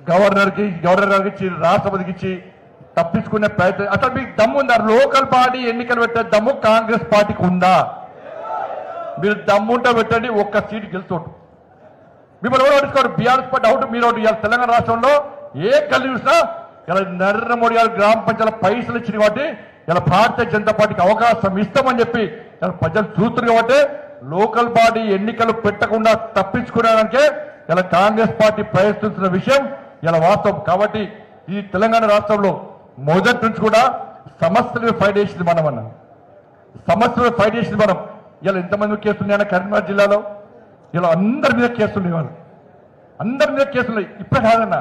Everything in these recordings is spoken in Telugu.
గవర్నర్ గారికి ఇచ్చి రాష్ట్రపతికి ఇచ్చి తప్పించుకునే ప్రయత్నం అసలు మీకు దమ్ము ఉందా? లోకల్ బాడీ ఎన్నికలు పెట్టే దమ్ము కాంగ్రెస్ పార్టీకి ఉందా? మీరు దమ్ముంటే పెట్టండి, ఒక్క సీటు గెలుచోటు. మిమ్మల్ని ఎవరు పట్టించుకోరు. బీఆర్ఎస్ పార్టీ అవుట్, మీరు ఒకటి. ఇవాళ తెలంగాణ రాష్ట్రంలో ఏ గల్లి చూసినా ఇలా నరేంద్ర మోడీ గారు గ్రామ పంచాయతీ పైసలు ఇచ్చింది కాబట్టి ఇలా భారతీయ జనతా పార్టీకి అవకాశం ఇస్తామని చెప్పి ఇలా ప్రజలు చూస్తున్నారు కాబట్టి లోకల్ బాడీ ఎన్నికలు పెట్టకుండా తప్పించుకోవడానికే ఇలా కాంగ్రెస్ పార్టీ ప్రయత్నిస్తున్న విషయం ఇలా వాస్తవం. కాబట్టి ఈ తెలంగాణ రాష్ట్రంలో మొదటి నుంచి కూడా సమస్యలు ఫైట్ చేసింది మనం అన్నాం. సమస్యలు ఫైట్ చేసింది మనం. ఇలా ఎంతమంది కేసులున్నాయన్న కరీంనగర్ జిల్లాలో ఇలా అందరి మీద కేసులు ఇవ్వాలి, అందరి మీద కేసులు. ఇప్పుడే కాదన్నా,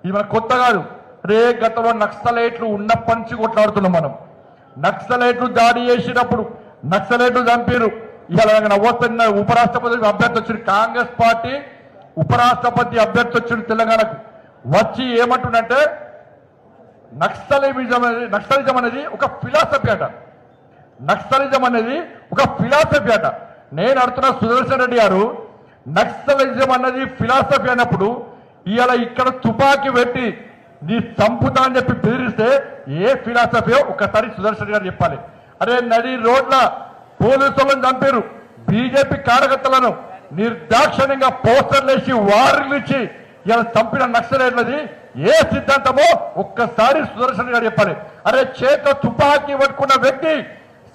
ఇది మన కొత్త కాదు. రే గతంలో నక్సలైట్లు ఉన్నప్పటి నుంచి కొట్లాడుతున్నాం మనం. నక్సలైట్లు దాడి చేసినప్పుడు నక్సలైట్లు చంపారు. ఇలా నవ్వుతున్న ఉపరాష్ట్రపతి అభ్యర్థి వచ్చింది, కాంగ్రెస్ పార్టీ ఉపరాష్ట్రపతి అభ్యర్థి వచ్చింది తెలంగాణకు. వచ్చి ఏమంటుండంటే నక్సలిజం అనేది ఒక ఫిలాసఫీ అట. నక్సలిజం అనేది ఒక ఫిలాసఫీ అట. నేను అడుగుతున్నా సుదర్శన్ రెడ్డి గారు, నక్సలిజం అన్నది ఫిలాసఫీ అన్నప్పుడు ఇవాళ ఇక్కడ తుపాకీ పెట్టి నీ చంపుతా అని చెప్పి బెదిరిస్తే ఏ ఫిలాసఫీయో ఒకసారి సుదర్శన్ గారు చెప్పాలి. అరే నడి రోడ్ల పోలీసులను చంపారు, బీజేపీ కార్యకర్తలను నిర్దాక్షిణ్యంగా పోస్టర్లు వేసి వార్లు ఇచ్చి ఇలా చంపిన నక్సలైట్లది ఏ సిద్ధాంతమో ఒక్కసారి సుదర్శన్ గారు చెప్పాలి. అరే చేత తుపాకీ పట్టుకున్న వ్యక్తి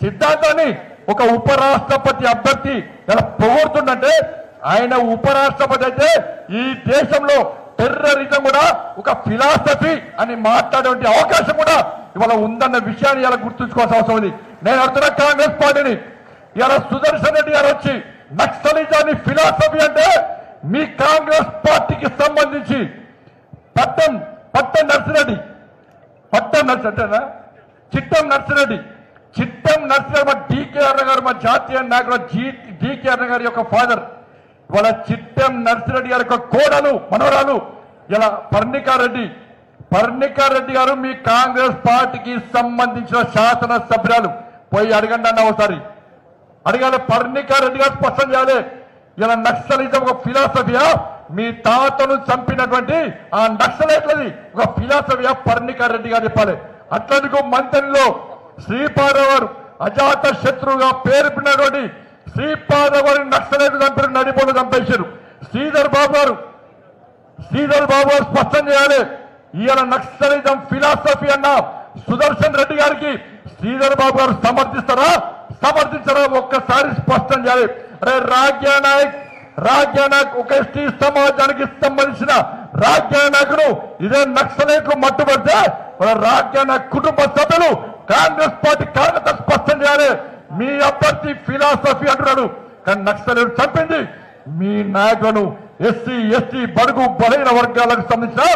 సిద్ధాంతాన్ని ఒక ఉపరాష్ట్రపతి అభ్యర్థి ఇలా పొగుడుతుందంటే ఆయన ఉపరాష్ట్రపతి అయితే ఈ దేశంలో టెర్రరిజం కూడా ఒక ఫిలాసఫీ అని మాట్లాడే అవకాశం కూడా ఇవాళ ఉందన్న విషయాన్ని ఇలా గుర్తుంచుకోవాల్సిన అవసరం ఉంది. నేను అడుగుతున్నా కాంగ్రెస్ పార్టీని, ఇలా సుదర్శన్ రెడ్డి గారు వచ్చి నక్సలిజాన్ని ఫిలాసఫీ అంటే మీ కాంగ్రెస్ పార్టీకి సంబంధించి చిట్టం నర్సిరెడ్డి మా డీకే అన్న గారు, మా జాతీయ నాయకుడు డీకే అన్న గారి యొక్క ఫాదర్. ఇవాళ చిట్టం నర్సిరెడ్డి గారి యొక్క కోడలు మనవరాలు ఇలా పర్ణికారెడ్డి గారు మీ కాంగ్రెస్ పార్టీకి సంబంధించిన శాసన సభ్యురాలు. పోయి అడగండి అన్న ఒకసారి, అడగాలి. పర్ణికారెడ్డి గారు స్పష్టం చేయాలి. ఇలా నక్సలిజం ఒక ఫిలాసఫీయా, మీ తాతను చంపినటువంటి ఆ నక్సలైట్లది ఒక ఫిలాసఫీయా? పర్ణికారెడ్డి గారు చెప్పాలి. అట్లందుకు మంత్రిలో శ్రీపాదవారు అజాత శత్రువుగా పేరుపినటువంటి శ్రీపాదవారిని నక్సలైట్లు చంపారు, నడిపోలు చంపేశారు. శ్రీధర్ బాబు గారు స్పష్టం చేయాలి. ఈయన నక్సలిజం ఫిలాసఫీ అన్న సుదర్శన్ రెడ్డి గారికి శ్రీధర్ బాబు గారు సమర్థిస్తారా ఒక్కసారి స్పష్టం చేయాలి. అరే రాజ్యానాయక్ ఒక ఎస్టీ సమాజానికి సంబంధించిన రాజ్యానాయకుడు ఇదే నక్సలైట్లు మట్టుబడితే రాజ్యానాయక్ కుటుంబ సభ్యులు కాంగ్రెస్ పార్టీ కార్యకర్త స్పష్టం చేయాలి. మీ అభ్యర్థి ఫిలాసఫీ అంటున్నాడు, కానీ నక్సలైట్లు చంపింది మీ నాయకులను. ఎస్సీ ఎస్టీ బడుగు బలహీన వర్గాలకు సంబంధించిన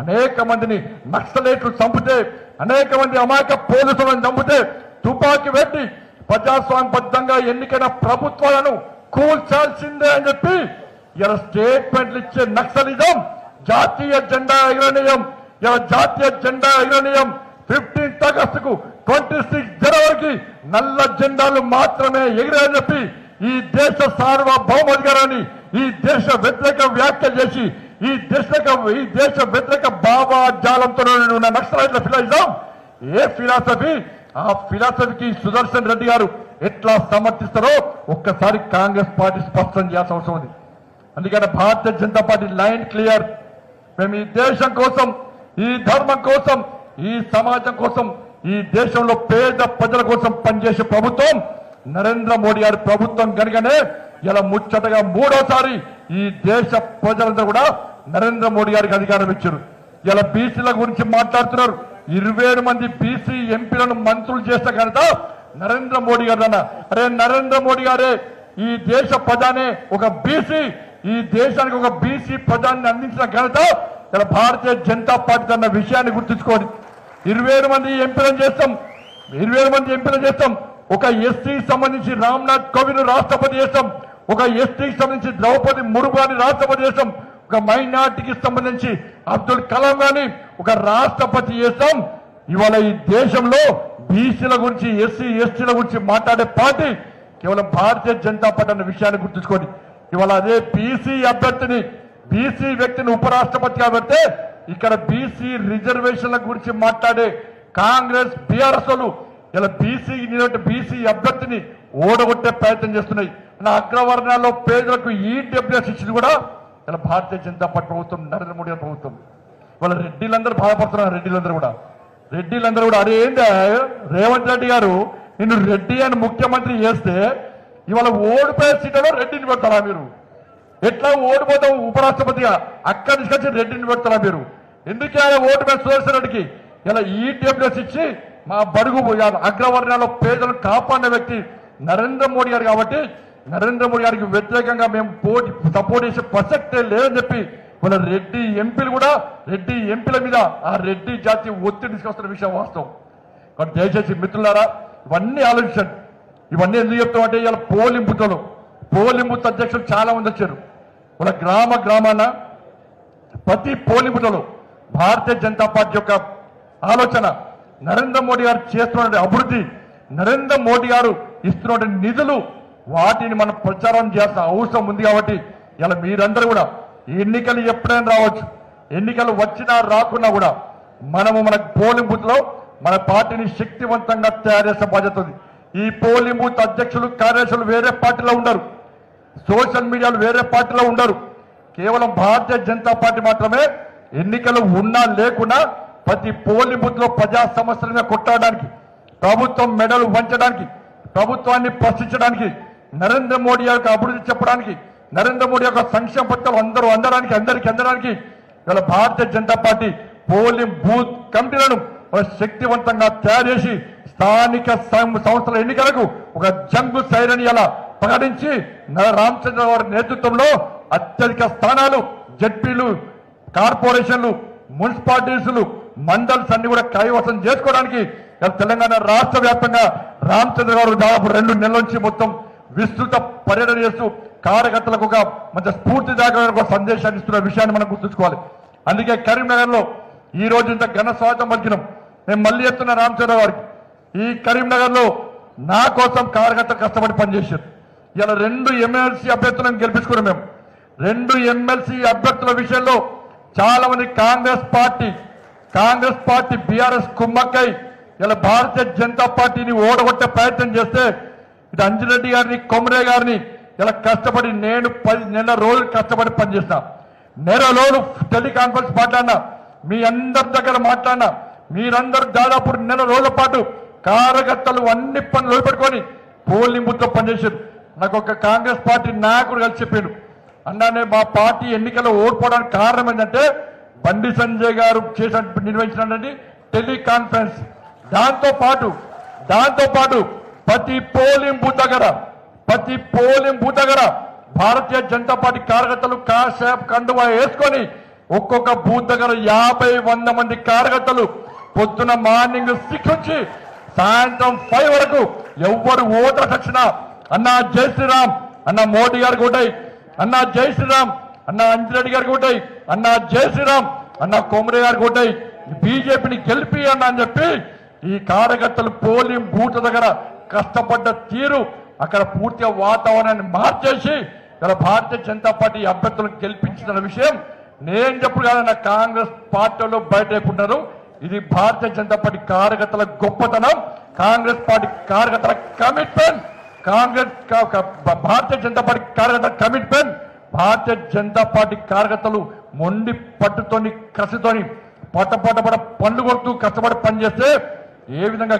అనేక మందిని నక్సలైట్లు చంపితే, అనేక మంది అమాయక పోలీసులను చంపితే తుపాకీ పెట్టి ప్రజాస్వామ్యబద్ధంగా ఎన్నికైన ప్రభుత్వాలను కూల్చాల్సిందే అని చెప్పి ఇలా స్టేట్మెంట్లు ఇచ్చే నక్సలిజం జాతీయ జెండా ఎగరనీయం 15th ఆగస్టుకు 26 జనవరికి నల్ల జెండాలు మాత్రమే ఎగిరాయని చెప్పి ఈ దేశ సార్వభౌమాధికారాన్ని ఈ దేశ వ్యతిరేక వ్యాఖ్యలు చేసి ఈ దేశ వ్యతిరేక భావజాలంతో ఉన్న నక్సలైట్ల ఫిలాసఫీ ఏ ఫిలాసఫీ? ఆ ఫిలాసఫీకి సుదర్శన్ రెడ్డి గారు ఎట్లా సమర్థిస్తారో ఒక్కసారి కాంగ్రెస్ పార్టీ స్పష్టం చేయాల్సిన అవసరం ఉంది. అందుకని Bharatiya Janata party line clear. మేము ఈ దేశం కోసం, ఈ ధర్మం కోసం, ఈ సమాజం కోసం, ఈ దేశంలో పేద ప్రజల కోసం పనిచేసే ప్రభుత్వం నరేంద్ర మోడీ గారి ప్రభుత్వం కనుకనే ఇలా ముచ్చటగా 3వసారి ఈ దేశ ప్రజలందరూ కూడా నరేంద్ర మోడీ గారికి అధికారం ఇచ్చారు. ఇలా బీసీల గురించి మాట్లాడుతున్నారు. 27 మంది బీసీ ఎంపీలను మంత్రులు చేస్తే కనుక నరేంద్ర మోడీ గారు అన్న. అరే నరేంద్ర మోడీ గారే ఈ దేశ ప్రజానే ఒక బీసీ, ఈ దేశానికి ఒక బీసీ ప్రజాన్ని అందించిన ఘనత ఇలా భారతీయ జనతా పార్టీ అన్న విషయాన్ని గుర్తుంచుకోండి. 27 మంది ఎంపీలను చేస్తాం. ఒక ఎస్టీకి సంబంధించి రామ్నాథ్ కోవింద్ రాష్ట్రపతి చేస్తాం, ఒక ఎస్టీకి సంబంధించి ద్రౌపది ముర్ము గారిని రాష్ట్రపతి చేస్తాం, ఒక మైనార్టీకి సంబంధించి అబ్దుల్ కలాం గారిని ఒక రాష్ట్రపతి చేస్తాం. ఇవాళ ఈ దేశంలో బీసీల గురించి, ఎస్సీ ఎస్టీల గురించి మాట్లాడే పార్టీ కేవలం భారతీయ జనతా పార్టీ అన్న విషయాన్ని గుర్తుంచుకోండి. ఇవాళ అదే బీసీ అభ్యర్థిని బీసీ వ్యక్తిని ఉపరాష్ట్రపతిగా పెడితే ఇక్కడ బీసీ రిజర్వేషన్ల గురించి మాట్లాడే కాంగ్రెస్ బీఆర్ఎస్ వాళ్ళు ఇలా బీసీ అభ్యర్థిని ఓడగొట్టే ప్రయత్నం చేస్తున్నాయి. అగ్రవర్ణాల్లో పేదలకు ఈడబ్ల్యూఎస్ ఇచ్చింది కూడా ఇలా భారతీయ జనతా పార్టీ ప్రభుత్వం, నరేంద్ర మోడీ ప్రభుత్వం. వాళ్ళ రెడ్డిలందరూ బాధపడుతున్నారు. రెడ్డిలందరూ కూడా అరే ఏంటా రేవంత్ రెడ్డి గారు నిన్ను రెడ్డి అని ముఖ్యమంత్రి చేస్తే ఇవాళ ఓడిపోయే సీట్లలో రెడ్డిని పెడతారా మీరు? ఎట్లా ఓడిపోతాం ఉపరాష్ట్రపతిగా అక్కడి నుంచి వచ్చి రెడ్డిని పెడతారా మీరు? ఎందుకే ఆయన ఓడిపోయిన సుదర్శన్ రెడ్డికి ఇలా ఈడబ్ల్యూఎస్ ఇచ్చి మా బడుగు అగ్రవర్ణాల్లో పేదలను కాపాడిన వ్యక్తి నరేంద్ర మోడీ గారు. కాబట్టి నరేంద్ర మోడీ గారికి వ్యతిరేకంగా మేము సపోర్ట్ చేసే ప్రసక్తే లేదని చెప్పి వాళ్ళ రెడ్డి ఎంపీలు కూడా రెడ్డి ఎంపీల మీద ఆ రెడ్డి జాతి ఒత్తిడి తీసుకొస్తున్న విషయం వాస్తవం. కాబట్టి దయచేసి మిత్రులారా ఇవన్నీ ఆలోచించండి. ఇవన్నీ ఎందుకు చెప్తామంటే ఇవాళ పోలింగ్ బూత్ అధ్యక్షులు చాలా మంది వచ్చారు. వాళ్ళ గ్రామాన ప్రతి పోలింగ్ బూత్లో భారతీయ జనతా పార్టీ యొక్క ఆలోచన, నరేంద్ర మోడీ గారు చేస్తున్న అభివృద్ధి, నరేంద్ర మోడీ గారు ఇస్తున్న నిధులు, వాటిని మనం ప్రచారం చేయాల్సిన అవసరం ఉంది. కాబట్టి ఇలా మీరందరూ కూడా ఎన్నికలు ఎప్పుడైనా రావచ్చు, ఎన్నికలు వచ్చినా రాకున్నా కూడా మనము మన పోలింగ్ బూత్ లో మన పార్టీని శక్తివంతంగా తయారు చేసే బాధ్యత ఉంది. ఈ పోలింగ్ బూత్ అధ్యక్షులు కార్యదర్శులు వేరే పార్టీలో ఉండరు, సోషల్ మీడియాలో వేరే పార్టీలో ఉండరు. కేవలం భారతీయ జనతా పార్టీ మాత్రమే ఎన్నికలు ఉన్నా లేకున్నా ప్రతి పోలింగ్ బూత్ లో ప్రజా సమస్యల మీద కొట్టడానికి, ప్రభుత్వం మెడలు వంచడానికి, ప్రభుత్వాన్ని ప్రశ్నించడానికి, నరేంద్ర మోడీ యొక్క అభివృద్ధి చెప్పడానికి, నరేంద్ర మోడీ యొక్క సంక్షేమ పథకాలు అందరికీ అందడానికి ఇవాళ Bharatiya Janata party polling booth కమిటీలను శక్తివంతంగా తయారు చేసి స్థానిక సంస్థల ఎన్నికలకు ఒక జంగు సైరని అలా ప్రకటించి రామచంద్ర గారి నేతృత్వంలో అత్యధిక స్థానాలు జడ్పీలు, కార్పొరేషన్లు, మున్సిపాలిటీలు, మండల్స్ అన్ని కూడా కైవసం చేసుకోవడానికి తెలంగాణ రాష్ట్ర వ్యాప్తంగా రామచంద్ర గారు దాదాపు 2 నెలల నుంచి మొత్తం విస్తృత పర్యటన చేస్తూ కార్యకర్తలకు ఒక మంచి స్ఫూర్తిదాయకమైన ఒక సందేశాన్ని ఇస్తున్న విషయాన్ని మనం గుర్తుంచుకోవాలి. అందుకే కరీంనగర్ లో ఈ రోజు ఇంత ఘన స్వాగతం పలికినాం. మేము మళ్ళీ చెప్తున్న రామచంద్ర గారికి, ఈ కరీంనగర్ లో నా కోసం కార్యకర్తలు కష్టపడి పనిచేశారు. ఇలా 2 ఎమ్మెల్సీ అభ్యర్థులను గెలిపించుకున్నాం. మేము 2 ఎమ్మెల్సీ అభ్యర్థుల విషయంలో చాలా మంది కాంగ్రెస్ పార్టీ బీఆర్ఎస్ కుమ్మక్కై ఇలా భారతీయ జనతా పార్టీని ఓడగొట్టే ప్రయత్నం చేస్తే ఇటు అంజిరెడ్డి గారిని, కొమరే గారిని ఇలా కష్టపడి నేను 10 నెలల రోజులు కష్టపడి పనిచేసిన, నెల రోజులు టెలికాన్ఫరెన్స్ మాట్లాడినా, మీ అందరి దగ్గర మాట్లాడినా, మీరందరూ దాదాపు నెల రోజుల పాటు కార్యకర్తలు అన్ని పనులు పెట్టుకొని పోలింగ్ బూత్ లో పనిచేశారు. నాకు ఒక కాంగ్రెస్ పార్టీ నాయకుడు కలిసి చెప్పాడు, అన్నానే మా పార్టీ ఎన్నికల్లో ఓడిపోవడానికి కారణం ఏంటంటే బండి సంజయ్ గారు నిర్వహించినటువంటి టెలికాన్ఫరెన్స్. దాంతో పాటు ప్రతి పోలింగ్ బూత్ దగ్గర భారతీయ జనతా పార్టీ కార్యకర్తలు కాషాయపు కండువా వేసుకొని ఒక్కొక్క బూత్ దగ్గర 50-100 మంది కార్యకర్తలు పొద్దున మార్నింగ్ 6 నుంచి సాయంత్రం 5 వరకు ఎవరు ఓటర్స్ వచ్చినా అన్నా జై శ్రీరామ్, అన్న మోడీ గారికి ఓటై, అన్నా జై శ్రీరామ్, అన్న అంజిరెడ్డి గారికి ఓటై, అన్నా జై శ్రీరామ్, అన్న కొమరే గారికి ఓటై, బీజేపీని గెలిపి అన్న అని చెప్పి ఈ కార్యకర్తలు పోలింగ్ బూత్ దగ్గర కష్టపడ్డ తీరు, అక్కడ పూర్తిగా వాతావరణాన్ని మార్చేసి ఇలా భారతీయ జనతా పార్టీ అభ్యర్థులను గెలిపించిన విషయం నేను చెప్పుడు కాదన్న కాంగ్రెస్ పార్టీలో బయటకున్నారు. ఇది భారతీయ జనతా పార్టీ కార్యకర్తల గొప్పతనం, కాంగ్రెస్ పార్టీ కార్యకర్తల కమిట్మెంట్, భారతీయ జనతా పార్టీ కార్యకర్తల కమిట్మెంట్. భారతీయ జనతా పార్టీ కార్యకర్తలు మొండి పట్టుతోని కసితోని పట్ట పన్ను కొడుతూ కష్టపడి పనిచేస్తే ఏ విధంగా